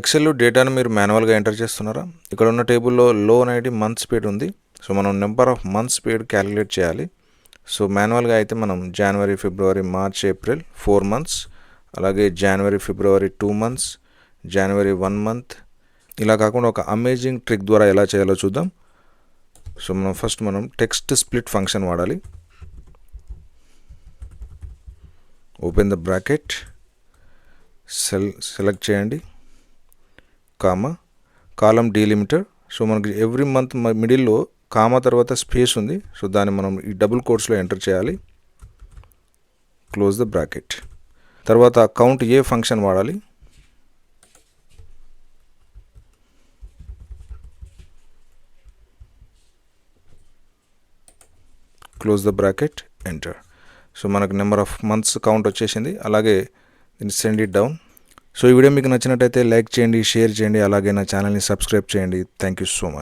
ఎక్సెల్లో డేటాను మీరు మాన్యువల్గా ఎంటర్ చేస్తున్నారా? ఇక్కడ ఉన్న టేబుల్లో లోన్ ఐడి మంత్స్ పేడ్ ఉంది. సో మనం number of months paid calculate చేయాలి. సో మాన్యువల్గా అయితే మనం జనవరి, ఫిబ్రవరి, మార్చ్, ఏప్రిల్ 4 మంత్స్, అలాగే జనవరి, ఫిబ్రవరి 2 మంత్స్, జనవరి 1 మంత్, ఇలా కాకుండా ఒక అమేజింగ్ ట్రిక్ ద్వారా ఎలా చేయాలో చూద్దాం. సో మనం టెక్స్ట్ స్ప్లిట్ ఫంక్షన్ వాడాలి. ఓపెన్ ద బ్రాకెట్, సెలెక్ట్ చేయండి, కాలం డీలిమిటర్. సో మనకి ఎవ్రీ మంత్ మిడిల్లో కామా తర్వాత స్పేస్ ఉంది. సో దాన్ని మనం ఈ డబుల్ కోట్స్లో ఎంటర్ చేయాలి. Close the bracket. తర్వాత కౌంట్ ఏ ఫంక్షన్ వాడాలి. Close the bracket, enter. So మనకు నెంబర్ ఆఫ్ మంత్స్ కౌంట్ వచ్చేసింది. అలాగే దీన్ని సెండ్ ఇట్ డౌన్. సో ఈ వీడియో మీకు నచ్చినట్టయితే లైక్ చేయండి, షేర్ చేయండి, అలాగే నా ఛానల్ని సబ్స్క్రైబ్ చేయండి. Thank you so much.